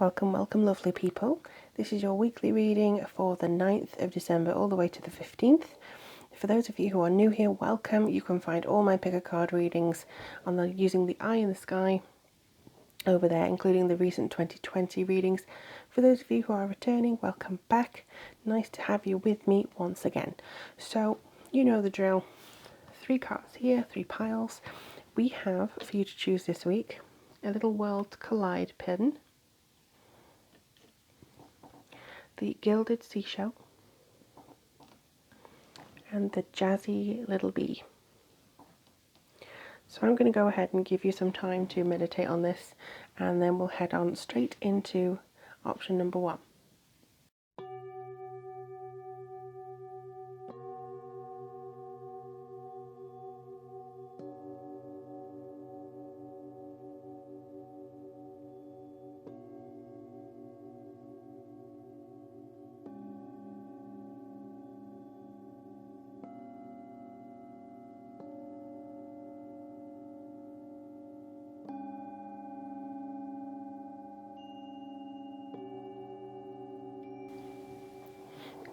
Welcome, welcome lovely people. This is your weekly reading for the 9th of December all the way to the 15th. For those of you who are new here, welcome. You can find all my pick-a-card readings using the eye in the sky over there, including the recent 2020 readings. For those of you who are returning, welcome back. Nice to have you with me once again. So, you know the drill. 3 cards here, 3 piles. We have, for you to choose this week, a little World Collide pin, the Gilded Seashell, and the Jazzy Little Bee. So I'm going to go ahead and give you some time to meditate on this, and then we'll head on straight into option number 1.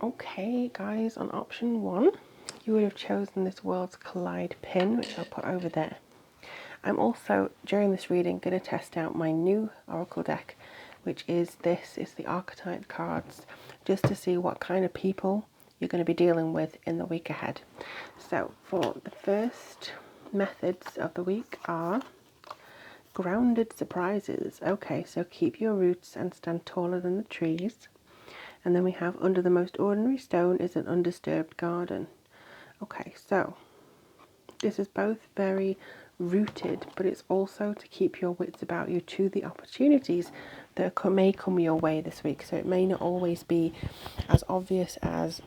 Okay guys, on option 1 you would have chosen this Worlds Collide pin, which I'll put over there. I'm also, during this reading, going to test out my new oracle deck, which is the archetype cards, just to see what kind of people you're going to be dealing with in the week ahead. So for the first methods of the week are grounded surprises. Okay, so keep your roots and stand taller than the trees. And then we have under the most ordinary stone is an undisturbed garden. Okay, so this is both very rooted, but it's also to keep your wits about you to the opportunities that may come your way this week. So it may not always be as obvious as,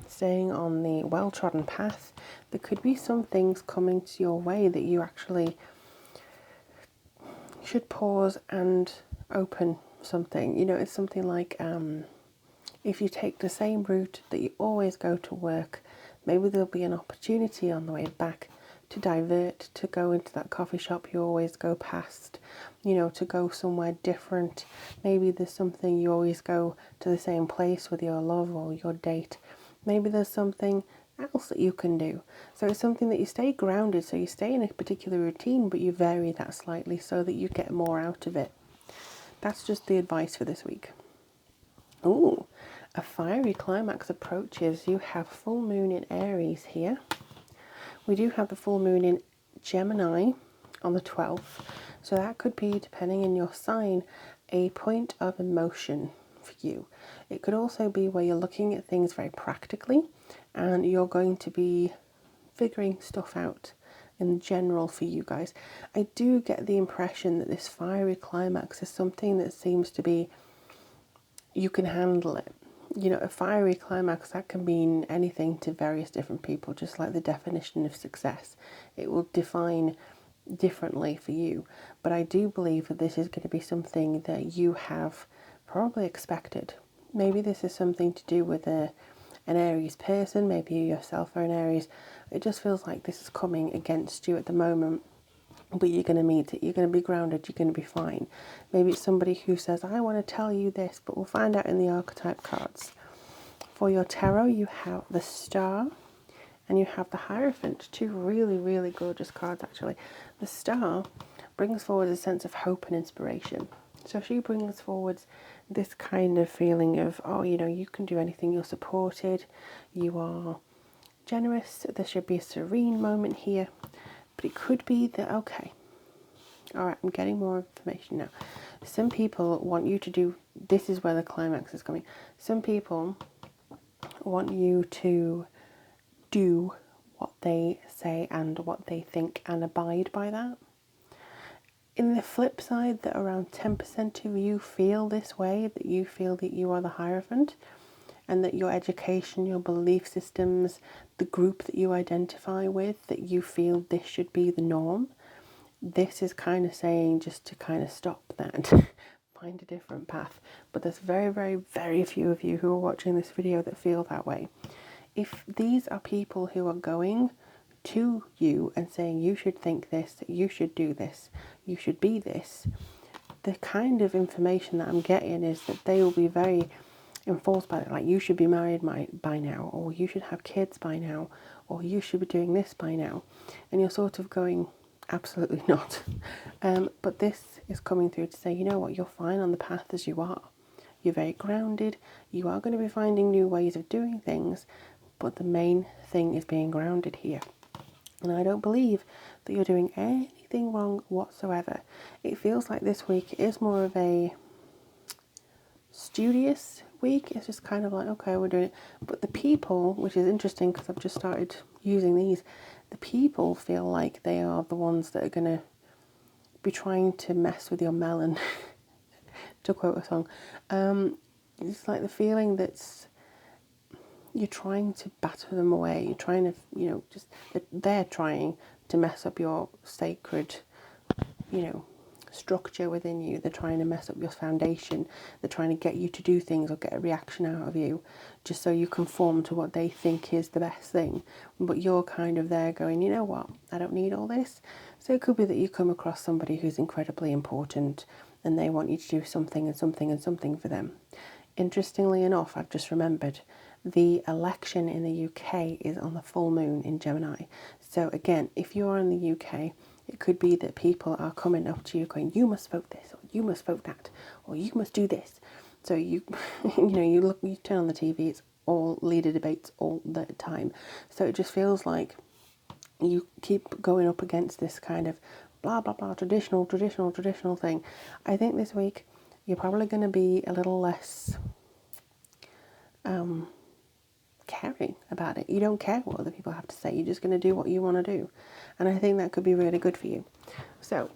staying on the well-trodden path. There could be some things coming to your way that you actually should pause and open something. It's something like if you take the same route that you always go to work, maybe there'll be an opportunity on the way back to divert, to go into that coffee shop you always go past, to go somewhere different. Maybe there's something you always go to the same place with your love or your date. Maybe there's something else that you can do. So it's something that you stay grounded, so you stay in a particular routine, but you vary that slightly so that you get more out of it. That's just the advice for this week. Ooh, a fiery climax approaches. You have full moon in Aries here. We do have the full moon in Gemini on the 12th. So that could be, depending on your sign, a point of emotion for you. It could also be where you're looking at things very practically and you're going to be figuring stuff out in general for you guys. I do get the impression that this fiery climax is something that seems to be, you can handle it. A fiery climax, that can mean anything to various different people, just like the definition of success. It will define differently for you. But I do believe that this is going to be something that you have probably expected. Maybe this is something to do with an Aries person, maybe you yourself are an Aries. It just feels like this is coming against you at the moment. But you're going to meet it, you're going to be grounded, you're going to be fine. Maybe it's somebody who says, I want to tell you this, but we'll find out in the archetype cards. For your tarot, you have the Star and you have the Hierophant, 2 really, really gorgeous cards actually. The Star brings forward a sense of hope and inspiration. So she brings forward this kind of feeling of, you can do anything, you're supported, you are generous, there should be a serene moment here. But it could be that, okay, all right, I'm getting more information now. Some people want you to do, this is where the climax is coming. Some people want you to do what they say and what they think and abide by that. In the flip side, that around 10% of you feel this way, that you feel that you are the Hierophant, and that your education, your belief systems, the group that you identify with, that you feel this should be the norm. This is kind of saying just to kind of stop that, find a different path. But there's very, very, very few of you who are watching this video that feel that way. If these are people who are going to you and saying you should think this, you should do this, you should be this, the kind of information that I'm getting is that they will be very enforced by it. Like, you should be married by now, or you should have kids by now, or you should be doing this by now. And you're sort of going, absolutely not. But this is coming through to say, you know what, you're fine on the path as you are. You're very grounded. You are going to be finding new ways of doing things, but the main thing is being grounded here. And I don't believe that you're doing anything wrong whatsoever. It feels like this week is more of a studious week. It's just kind of like, okay, we're doing it. But the people, which is interesting because I've just started using these, the people feel like they are the ones that are going to be trying to mess with your melon, to quote a song. It's like the feeling that's, you're trying to batter them away. You're trying to, just that they're trying to mess up your sacred, structure within you. They're trying to mess up your foundation. They're trying to get you to do things or get a reaction out of you just so you conform to what they think is the best thing. But you're kind of there going, you know what, I don't need all this. So it could be that you come across somebody who's incredibly important and they want you to do something and something and something for them. Interestingly enough, I've just remembered the election in the UK is on the full moon in Gemini. So again, if you're in the UK, it could be that people are coming up to you going, you must vote this, or you must vote that, or you must do this. So you turn on the TV, it's all leader debates all the time. So it just feels like you keep going up against this kind of blah, blah, blah, traditional thing. I think this week you're probably going to be a little less caring about it. You don't care what other people have to say. You're just going to do what you want to do. And I think that could be really good for you. So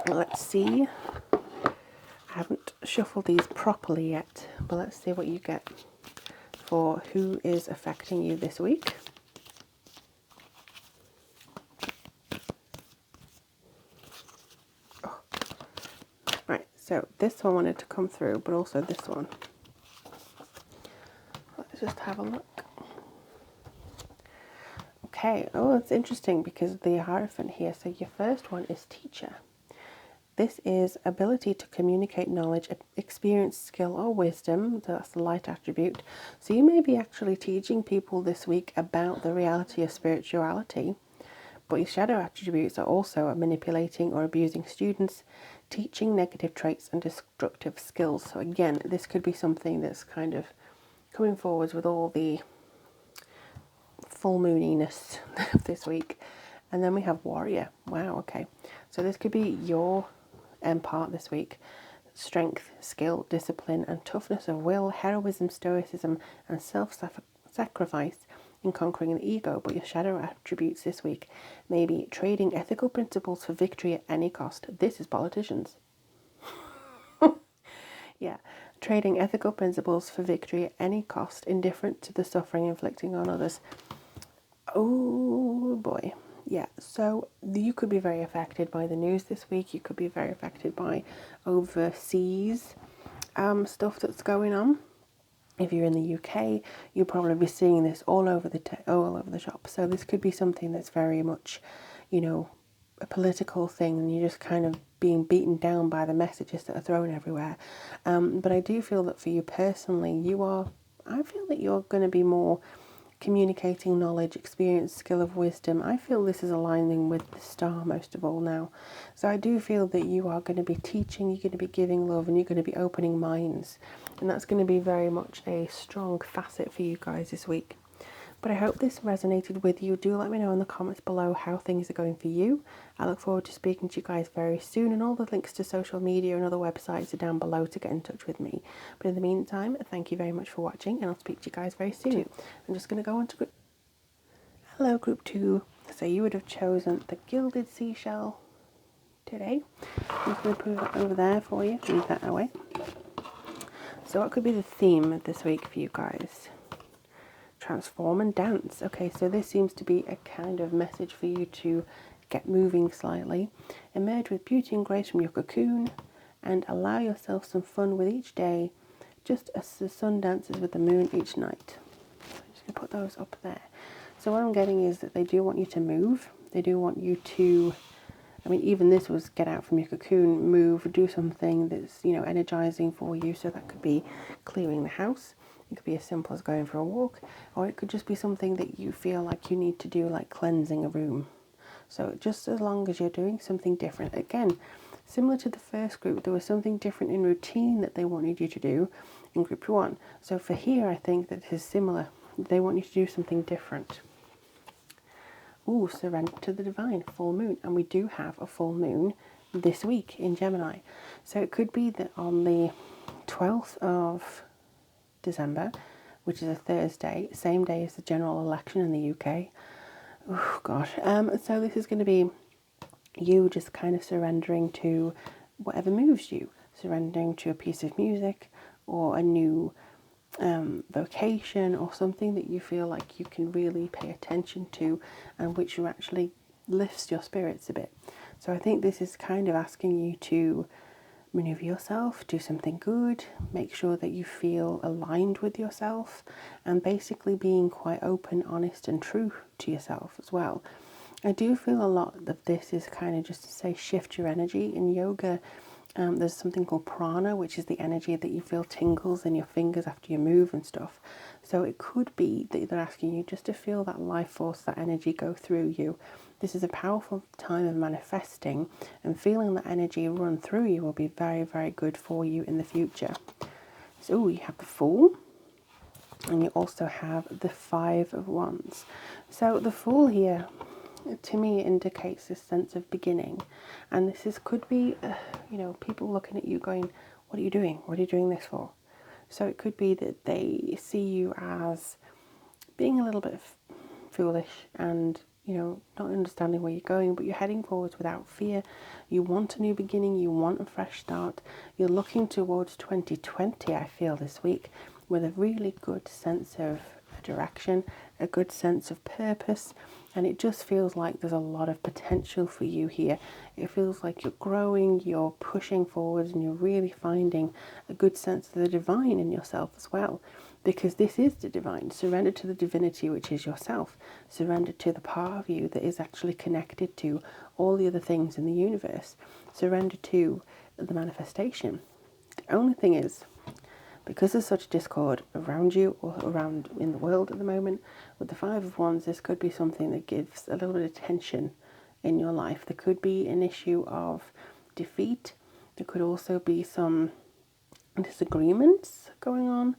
let's see. I haven't shuffled these properly yet, but let's see what you get for who is affecting you this week. Oh. Right, so this one wanted to come through, but also this one. Let's just have a look. Okay, oh, it's interesting because the Hierophant here. So your first one is teacher. This is ability to communicate knowledge, experience, skill, or wisdom. So that's the light attribute. So you may be actually teaching people this week about the reality of spirituality. But your shadow attributes are also manipulating or abusing students, teaching negative traits and destructive skills. So again, this could be something that's kind of coming forwards with all the full mooniness of this week. And then we have warrior. Wow, okay. So this could be your part this week. Strength, skill, discipline, and toughness of will, heroism, stoicism, and self-sacrifice in conquering the ego. But your shadow attributes this week may be trading ethical principles for victory at any cost. This is politicians. Yeah. Trading ethical principles for victory at any cost, indifferent to the suffering inflicting on others. Oh boy. Yeah, so you could be very affected by the news this week. You could be very affected by overseas stuff that's going on. If you're in the UK, you'll probably be seeing this all over the shop. So this could be something that's very much, a political thing, and you're just kind of being beaten down by the messages that are thrown everywhere. But I do feel that for you personally, I feel that you're going to be more communicating knowledge, experience, skill of wisdom. I feel this is aligning with the star most of all now. So I do feel that you are going to be teaching, you're going to be giving love, and you're going to be opening minds. And that's going to be very much a strong facet for you guys this week. But I hope this resonated with you. Do let me know in the comments below how things are going for you. I look forward to speaking to you guys very soon, and all the links to social media and other websites are down below to get in touch with me. But in the meantime, thank you very much for watching, and I'll speak to you guys very soon. I'm just going to go on to group. Hello, group 2. So you would have chosen the Gilded Seashell today. I'm just going to put it over there for you. Move that away. So what could be the theme of this week for you guys? Transform and dance. Okay, so this seems to be a kind of message for you to get moving slightly. Emerge with beauty and grace from your cocoon and allow yourself some fun with each day, just as the sun dances with the moon each night. So I'm just going to put those up there. So what I'm getting is that they do want you to move. They do want you to I mean, even this was get out from your cocoon, move, do something that's, you know, energizing for you. So that could be clearing the house. It could be as simple as going for a walk, or it could just be something that you feel like you need to do, like cleansing a room. So just as long as you're doing something different, again, similar to the first group, there was something different in routine that they wanted you to do in group 1. So for here, I think that it is similar. They want you to do something different. Ooh, surrender to the divine, full moon. And we do have a full moon this week in Gemini. So it could be that on the 12th of December, which is a Thursday, same day as the general election in the UK. Oh, gosh. So this is going to be you just kind of surrendering to whatever moves you. Surrendering to a piece of music or a new vocation or something that you feel like you can really pay attention to and which actually lifts your spirits a bit. So I think this is kind of asking you to maneuver yourself, do something good, make sure that you feel aligned with yourself, and basically being quite open, honest and true to yourself as well. I do feel a lot of this is kind of just to say shift your energy. In yoga, there's something called prana, which is the energy that you feel tingles in your fingers after you move and stuff. So it could be that they're asking you just to feel that life force, that energy go through you. This is a powerful time of manifesting, and feeling that energy run through you will be very, very good for you in the future. So you have the Fool, and you also have the Five of Wands. So the Fool here, to me, indicates this sense of beginning, and could be you know, people looking at you going, what are you doing, what are you doing this for? So it could be that they see you as being a little bit foolish and, you know, not understanding where you're going, but you're heading forwards without fear. You want a new beginning, you want a fresh start. You're looking towards 2020, I feel, this week, with a really good sense of direction, a good sense of purpose, and it just feels like there's a lot of potential for you here. It feels like you're growing, you're pushing forwards, and you're really finding a good sense of the divine in yourself as well, because this is the divine. Surrender to the divinity, which is yourself. Surrender to the part of you that is actually connected to all the other things in the universe. Surrender to the manifestation. The only thing is, because there's such discord around you or around in the world at the moment, with the Five of Wands, this could be something that gives a little bit of tension in your life. There could be an issue of defeat. There could also be some disagreements going on.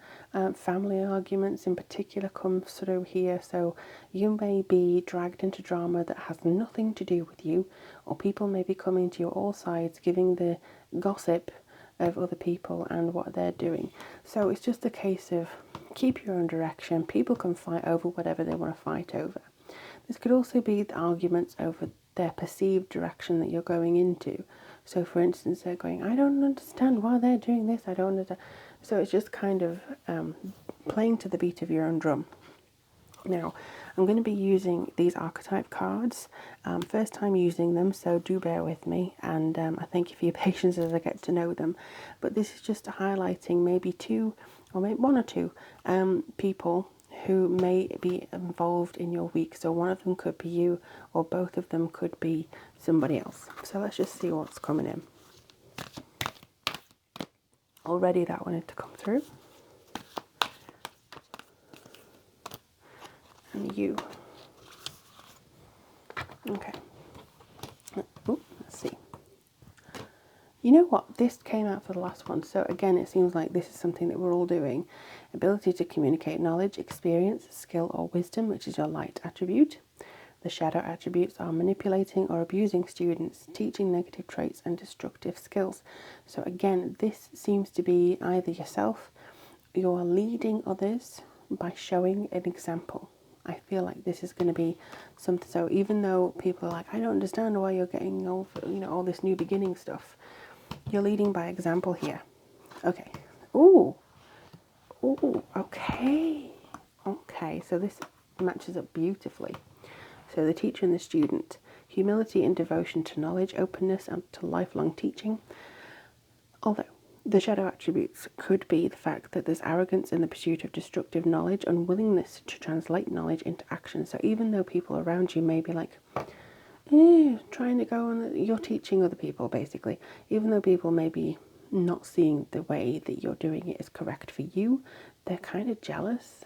Family arguments in particular come through here. So you may be dragged into drama that has nothing to do with you, or people may be coming to you all sides, giving the gossip of other people and what they're doing. So it's just a case of keep your own direction. People can fight over whatever they want to fight over. This could also be the arguments over their perceived direction that you're going into. So for instance, they're going, I don't understand why they're doing this, I don't understand. So it's just kind of playing to the beat of your own drum. Now, I'm going to be using these archetype cards. First time using them, so do bear with me, and I thank you for your patience as I get to know them. But this is just highlighting maybe two, or maybe one or two people who may be involved in your week. So one of them could be you, or both of them could be somebody else. So let's just see what's coming in. Already that wanted to come through. And you. Okay. Ooh, let's see. You know what? This came out for the last one. So again, it seems like this is something that we're all doing. Ability to communicate knowledge, experience, skill, or wisdom, which is your light attribute. The shadow attributes are manipulating or abusing students, teaching negative traits, and destructive skills. So again, this seems to be either yourself, you're leading others by showing an example. I feel like this is going to be something. So even though people are like, I don't understand why you're getting all, all this new beginning stuff, you're leading by example here. Okay. Ooh. Ooh. Okay. Okay. So this matches up beautifully. So the teacher and the student, humility and devotion to knowledge, openness and to lifelong teaching. Although the shadow attributes could be the fact that there's arrogance in the pursuit of destructive knowledge, unwillingness to translate knowledge into action. So even though people around you may be like, trying to go on, you're teaching other people basically, even though people may be not seeing the way that you're doing it is correct for you, they're kind of jealous.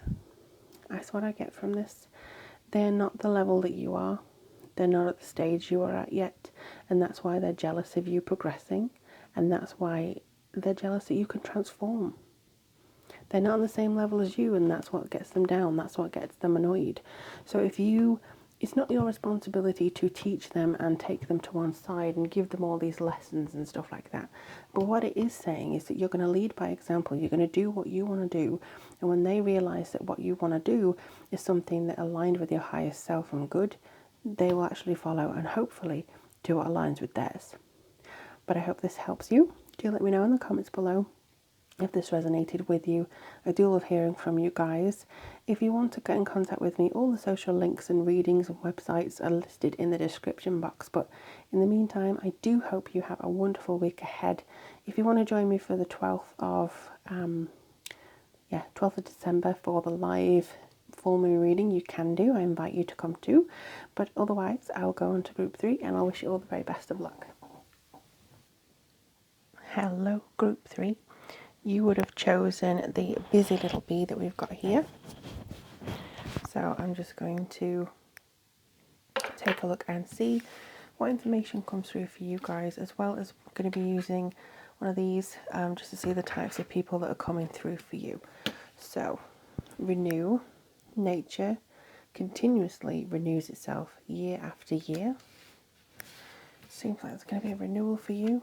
That's what I get from this. They're not the level that you are. They're not at the stage you are at yet, and that's why they're jealous of you progressing, and that's why they're jealous that you can transform. They're not on the same level as you, and that's what gets them down. That's what gets them annoyed. So it's not your responsibility to teach them and take them to one side and give them all these lessons and stuff like that. But what it is saying is that you're going to lead by example. You're going to do what you want to do. And when they realize that what you want to do is something that aligned with your highest self and good, they will actually follow and hopefully do what aligns with theirs. But I hope this helps you. Do let me know in the comments below if this resonated with you. I do love hearing from you guys. If you want to get in contact with me, all the social links and readings and websites are listed in the description box. But in the meantime, I do hope you have a wonderful week ahead. If you want to join me for the 12th of December for the live full moon reading, you can do. I invite you to come too. But otherwise, I'll go on to group 3 and I'll wish you all the very best of luck. Hello, group 3. You would have chosen the busy little bee that we've got here. So I'm just going to take a look and see what information comes through for you guys, as well as I'm going to be using one of these just to see the types of people that are coming through for you. So, renew. Nature continuously renews itself year after year. Seems like it's going to be a renewal for you.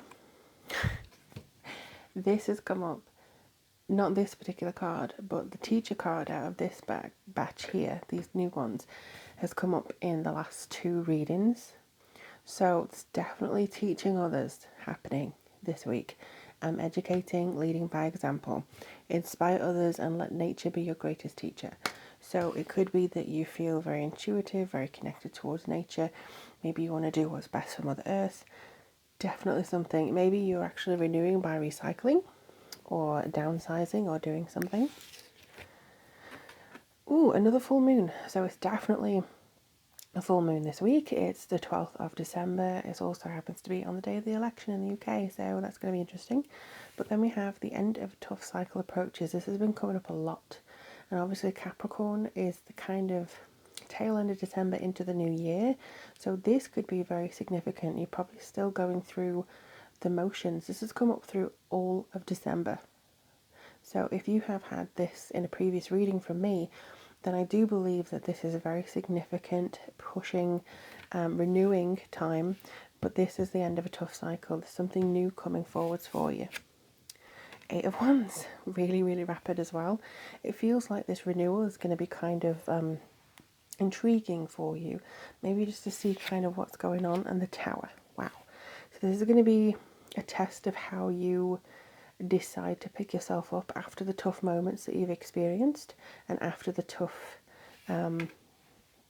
This has come up. Not this particular card, but the teacher card out of this batch here, these new ones, has come up in the last 2 readings. So it's definitely teaching others happening this week. Educating, leading by example. Inspire others and let nature be your greatest teacher. So it could be that you feel very intuitive, very connected towards nature. Maybe you want to do what's best for Mother Earth. Definitely something. Maybe you're actually renewing by recycling, or downsizing, or doing something. Ooh, another full moon. So it's definitely a full moon this week. It's the 12th of December. It also happens to be on the day of the election in the UK, so that's going to be interesting. But then we have the end of a tough cycle approaches. This has been coming up a lot. And obviously Capricorn is the kind of tail end of December into the new year. So this could be very significant. You're probably still going through the motions. This has come up through all of December. So if you have had this in a previous reading from me, then I do believe that this is a very significant pushing, renewing time. But this is the end of a tough cycle. There's something new coming forwards for you. 8 of Wands, really, really rapid as well. It feels like this renewal is going to be kind of intriguing for you. Maybe just to see kind of what's going on. And the Tower. Wow. So this is going to be a test of how you decide to pick yourself up after the tough moments that you've experienced and after the tough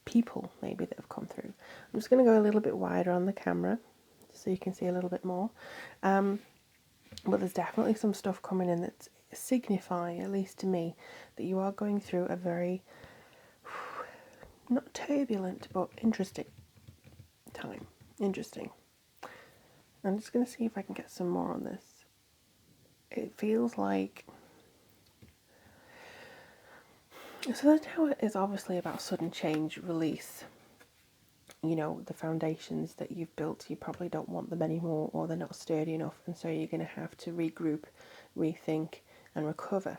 people maybe that have come through. I'm just going to go a little bit wider on the camera so you can see a little bit more. But there's definitely some stuff coming in that signify, at least to me, that you are going through a very, not turbulent, but interesting time. Interesting. I'm just going to see if I can get some more on this. It feels like... So the Tower is obviously about sudden change, release. You know, the foundations that you've built, you probably don't want them anymore, or they're not sturdy enough, and so you're going to have to regroup, rethink, and recover.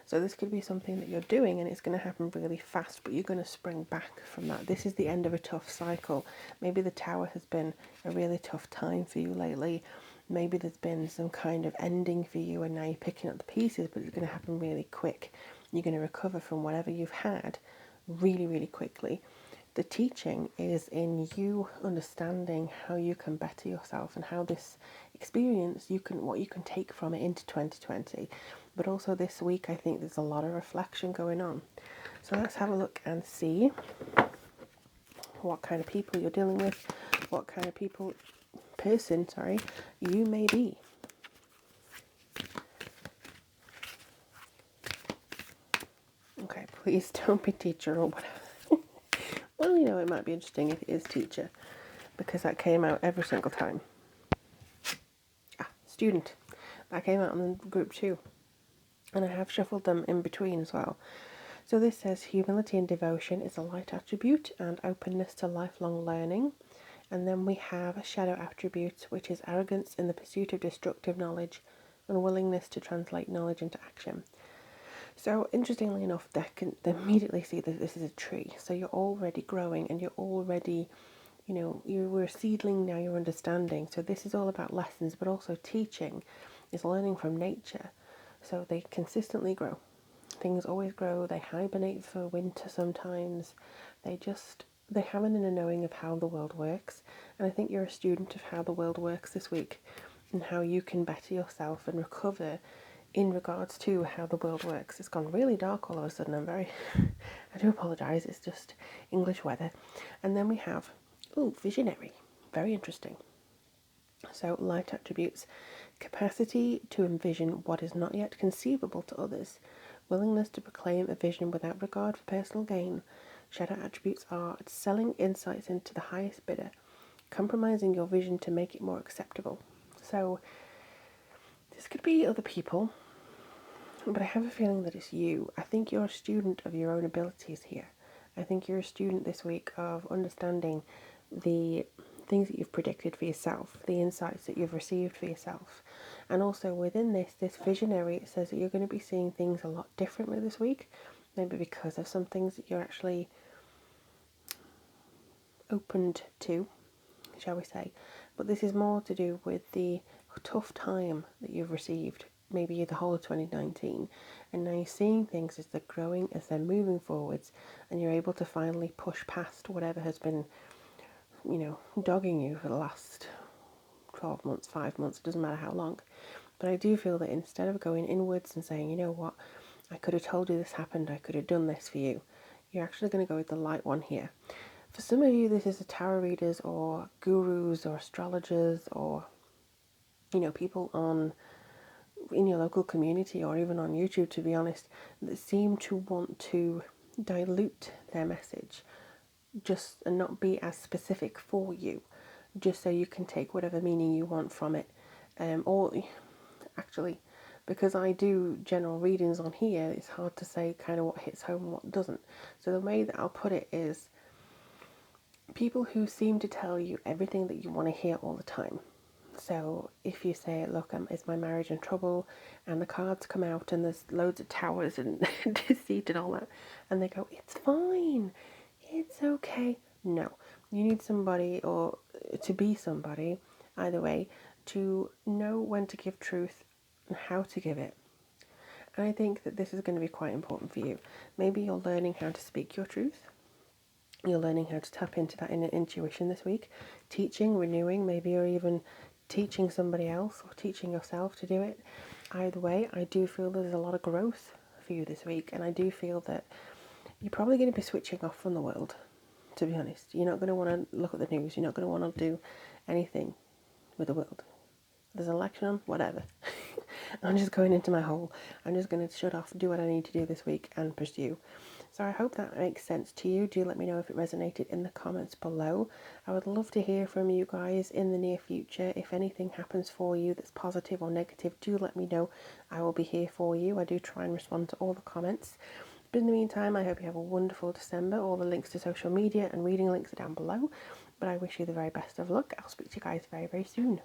So this could be something that you're doing, and it's going to happen really fast, but you're going to spring back from that. This is the end of a tough cycle. Maybe the Tower has been a really tough time for you lately. Maybe there's been some kind of ending for you, and now you're picking up the pieces, but it's going to happen really quick. You're going to recover from whatever you've had really, really quickly. The teaching is in you understanding how you can better yourself and how this experience, what you can take from it into 2020. But also this week, I think there's a lot of reflection going on. So let's have a look and see what kind of people you're dealing with, what kind of person you may be. Okay, please don't be teacher or whatever. Well, you know, it might be interesting if it is teacher. because that came out every single time. Student. That came out in group 2. And I have shuffled them in between as well. So this says humility and devotion is a light attribute and openness to lifelong learning. And then we have a shadow attribute, which is arrogance in the pursuit of destructive knowledge and willingness to translate knowledge into action. So interestingly enough, they can immediately see that this is a tree. So you're already growing and you're already, you were a seedling, now you're understanding. So this is all about lessons, but also teaching is learning from nature. So they consistently grow. Things always grow. They hibernate for winter sometimes. They have an inner knowing of how the world works. And I think you're a student of how the world works this week and how you can better yourself and recover in regards to how the world works. It's gone really dark all of a sudden. I do apologise, it's just English weather. And then we have, visionary. Very interesting. So light attributes, capacity to envision what is not yet conceivable to others, willingness to proclaim a vision without regard for personal gain. Shadow attributes are selling insights into the highest bidder, compromising your vision to make it more acceptable. So this could be other people, but I have a feeling that it's you. I think you're a student of your own abilities here. I think you're a student this week of understanding the things that you've predicted for yourself, the insights that you've received for yourself. And also within this visionary, it says that you're going to be seeing things a lot differently this week, maybe because of some things that you're actually opened to, shall we say. But this is more to do with the tough time that you've received, maybe the whole of 2019, and now you're seeing things as they're growing, as they're moving forwards, and you're able to finally push past whatever has been, dogging you for the last 12 months, 5 months, it doesn't matter how long. But I do feel that instead of going inwards and saying, you know what, I could have told you this happened, I could have done this for you, you're actually going to go with the light one here. For some of you, this is the tarot readers or gurus or astrologers or, people in your local community or even on YouTube, to be honest, that seem to want to dilute their message and not be as specific for you, just so you can take whatever meaning you want from it. Or actually, because I do general readings on here, it's hard to say kind of what hits home and what doesn't. So the way that I'll put it is people who seem to tell you everything that you want to hear all the time. So if you say, look, is my marriage in trouble? And the cards come out and there's loads of towers and deceit and all that. And they go, it's fine. It's okay. No, you need somebody or to be somebody, either way, to know when to give truth and how to give it. And I think that this is going to be quite important for you. Maybe you're learning how to speak your truth. You're learning how to tap into that inner intuition this week. Teaching, renewing, maybe you're even teaching somebody else or teaching yourself to do it. Either way, I do feel there's a lot of growth for you this week, and I do feel that you're probably going to be switching off from the world, to be honest. You're not going to want to look at the news. You're not going to want to do anything with the world. There's an election on, whatever. I'm just going into my hole. I'm just going to shut off, do what I need to do this week and pursue. So I hope that makes sense to you. Do let me know if it resonated in the comments below. I would love to hear from you guys in the near future. If anything happens for you that's positive or negative, do let me know. I will be here for you. I do try and respond to all the comments. But in the meantime, I hope you have a wonderful December. All the links to social media and reading links are down below. But I wish you the very best of luck. I'll speak to you guys very, very soon.